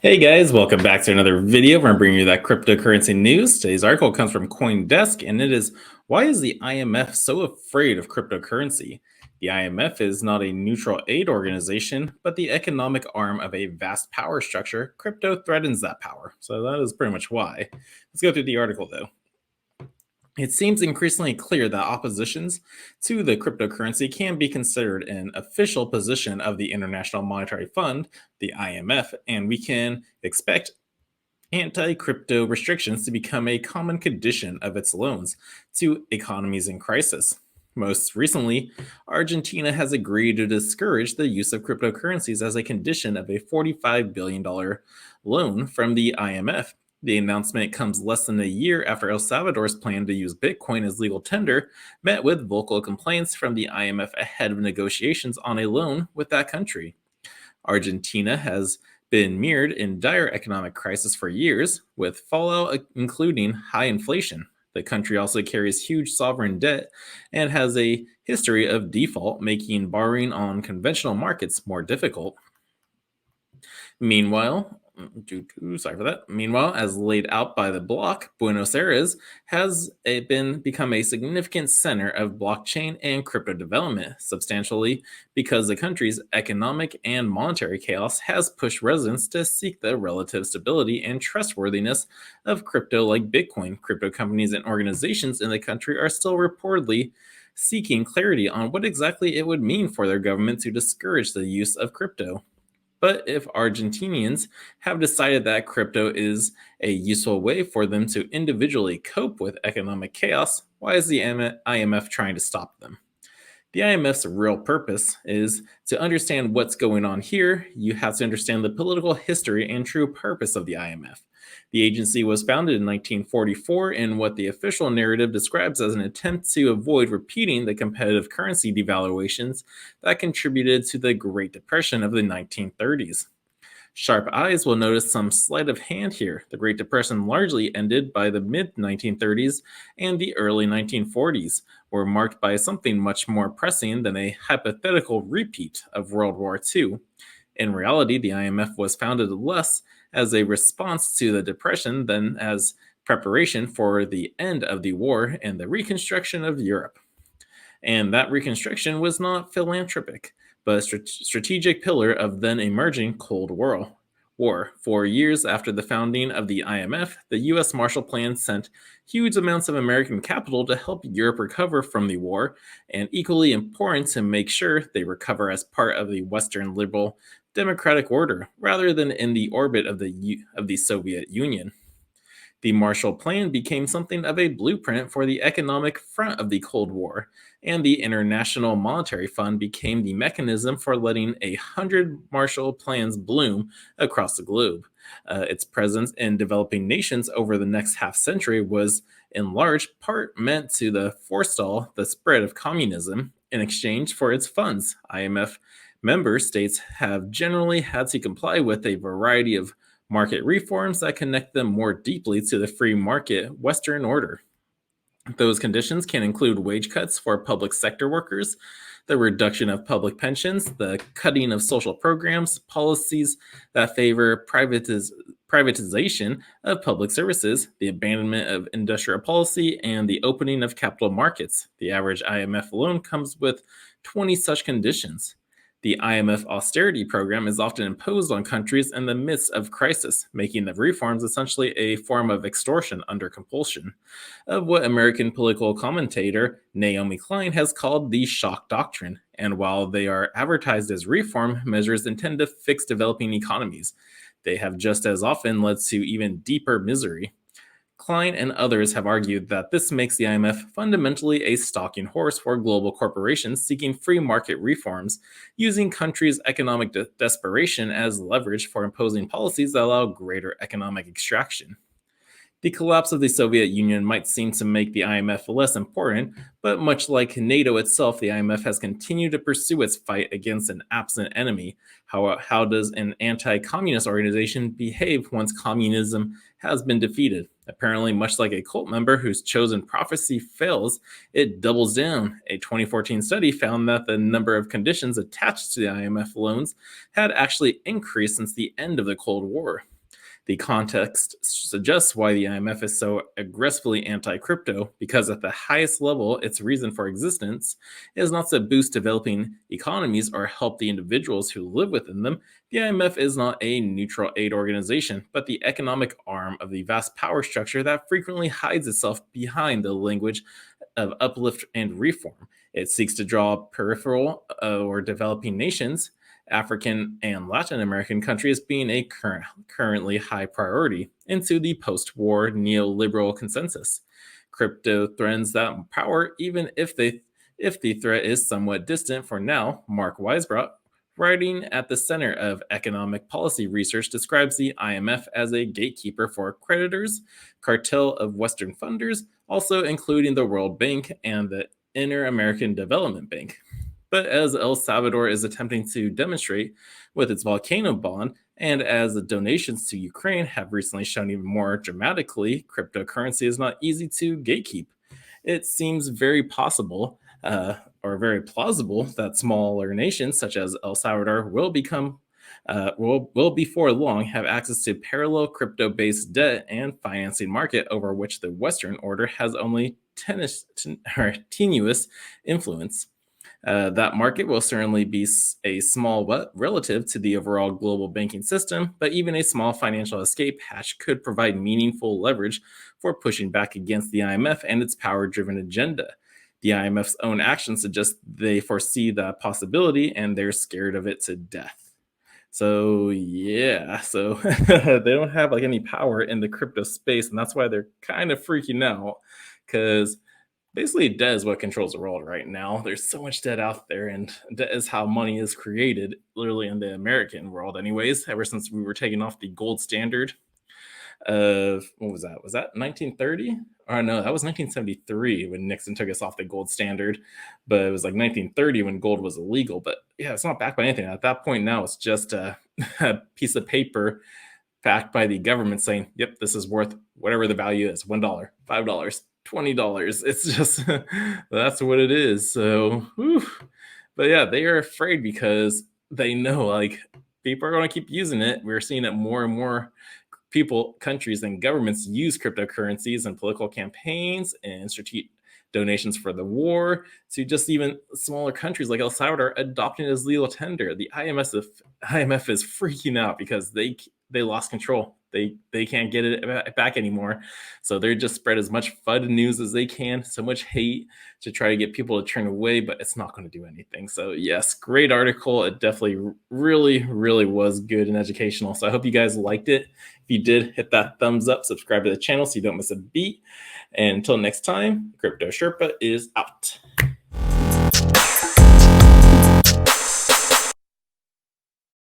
Hey guys, welcome back to another video where I'm bringing you that cryptocurrency news. Today's article comes from CoinDesk and it is, why is the IMF so afraid of cryptocurrency? The IMF is not a neutral aid organization, but the economic arm of a vast power structure. Crypto threatens that power. So that is pretty much why. Let's go through the article though. It seems increasingly clear that oppositions to the cryptocurrency can be considered an official position of the International Monetary Fund, the IMF, and we can expect anti crypto restrictions to become a common condition of its loans to economies in crisis. Most recently, Argentina has agreed to discourage the use of cryptocurrencies as a condition of a $45 billion loan from the IMF. The announcement comes less than a year after El Salvador's plan to use Bitcoin as legal tender met with vocal complaints from the IMF ahead of negotiations on a loan with that country. Argentina has been mired in dire economic crisis for years, with fallout including high inflation. The country also carries huge sovereign debt and has a history of default, making borrowing on conventional markets more difficult. Meanwhile, sorry for that. Meanwhile, as laid out by the bloc, Buenos Aires has become a significant center of blockchain and crypto development, substantially because the country's economic and monetary chaos has pushed residents to seek the relative stability and trustworthiness of crypto like Bitcoin. Crypto companies and organizations in the country are still reportedly seeking clarity on what exactly it would mean for their government to discourage the use of crypto. But if Argentinians have decided that crypto is a useful way for them to individually cope with economic chaos, why is the IMF trying to stop them? The IMF's real purpose is to understand what's going on here. You have to understand the political history and true purpose of the IMF. The agency was founded in 1944 in what the official narrative describes as an attempt to avoid repeating the competitive currency devaluations that contributed to the Great Depression of the 1930s. Sharp eyes will notice some sleight of hand here. The Great Depression largely ended by the mid 1930s, and the early 1940s were marked by something much more pressing than a hypothetical repeat of World War II. In reality, the IMF was founded less as a response to the Depression than as preparation for the end of the war and the reconstruction of Europe. And that reconstruction was not philanthropic, but a strategic pillar of then emerging Cold War. 4 years after the founding of the IMF, the U.S. Marshall Plan sent huge amounts of American capital to help Europe recover from the war, and equally important to make sure they recover as part of the Western liberal democratic order, rather than in the orbit of the Soviet Union. The Marshall Plan became something of a blueprint for the economic front of the Cold War, and the International Monetary Fund became the mechanism for letting 100 Marshall Plans bloom across the globe. Its presence in developing nations over the next half century was, in large part, meant to forestall the spread of communism. In exchange for its funds, IMF member states have generally had to comply with a variety of market reforms that connect them more deeply to the free market Western order. Those conditions can include wage cuts for public sector workers, the reduction of public pensions, the cutting of social programs, policies that favor privatization of public services, the abandonment of industrial policy, and the opening of capital markets. The average IMF loan comes with 20 such conditions. The IMF austerity program is often imposed on countries in the midst of crisis, making the reforms essentially a form of extortion under compulsion, of what American political commentator Naomi Klein has called the Shock Doctrine. And while they are advertised as reform measures intended to fix developing economies, they have just as often led to even deeper misery. Klein and others have argued that this makes the IMF fundamentally a stalking horse for global corporations seeking free market reforms, using countries' economic desperation as leverage for imposing policies that allow greater economic extraction. The collapse of the Soviet Union might seem to make the IMF less important, but much like NATO itself, the IMF has continued to pursue its fight against an absent enemy. How does an anti communist organization behave once communism has been defeated? Apparently, much like a cult member whose chosen prophecy fails, it doubles down. A 2014 study found that the number of conditions attached to the IMF loans had actually increased since the end of the Cold War. The context suggests why the IMF is so aggressively anti crypto, because at the highest level, its reason for existence is not to boost developing economies or help the individuals who live within them. The IMF is not a neutral aid organization, but the economic arm of the vast power structure that frequently hides itself behind the language of uplift and reform. It seeks to draw peripheral or developing nations, African and Latin American countries being a currently high priority, into the post war neoliberal consensus. Crypto threatens that power, even if the threat is somewhat distant for now. Mark Weisbrot, writing at the Center of Economic Policy Research, describes the IMF as a gatekeeper for creditors, cartel of Western funders, also including the World Bank and the Inter-American Development Bank. But as El Salvador is attempting to demonstrate with its volcano bond, and as the donations to Ukraine have recently shown even more dramatically, cryptocurrency is not easy to gatekeep. It seems very possible or very plausible that smaller nations such as El Salvador will before long have access to parallel crypto-based debt and financing market over which the Western order has only tenuous influence. That market will certainly be a small relative to the overall global banking system, but even a small financial escape hatch could provide meaningful leverage for pushing back against the IMF and its power-driven agenda. The IMF's own actions suggest they foresee that possibility and they're scared of it to death. So yeah, so they don't have like any power in the crypto space, and that's why they're kind of freaking out, because basically debt is what controls the world right now. There's so much debt out there, and debt is how money is created, literally in the American world anyways, ever since we were taking off the gold standard of, what was that? Was that 1930? Or no, that was 1973 when Nixon took us off the gold standard. But it was like 1930 when gold was illegal. But yeah, it's not backed by anything. At that point now, it's just a piece of paper backed by the government saying, yep, this is worth whatever the value is, $1, $5, $20. It's just, that's what it is. So, whew. But yeah, they are afraid because they know like people are going to keep using it. We're seeing it more and more. People, countries, and governments use cryptocurrencies in political campaigns and strategic donations for the war, to just even smaller countries like El Salvador adopting it as legal tender. The IMF is freaking out because they lost control. They can't get it back anymore. So they're just spread as much FUD news as they can, so much hate to try to get people to turn away, but it's not going to do anything. So yes, great article. It definitely really, really was good and educational. So I hope you guys liked it. If you did, hit that thumbs up, subscribe to the channel so you don't miss a beat. And until next time, Crypto Sherpa is out.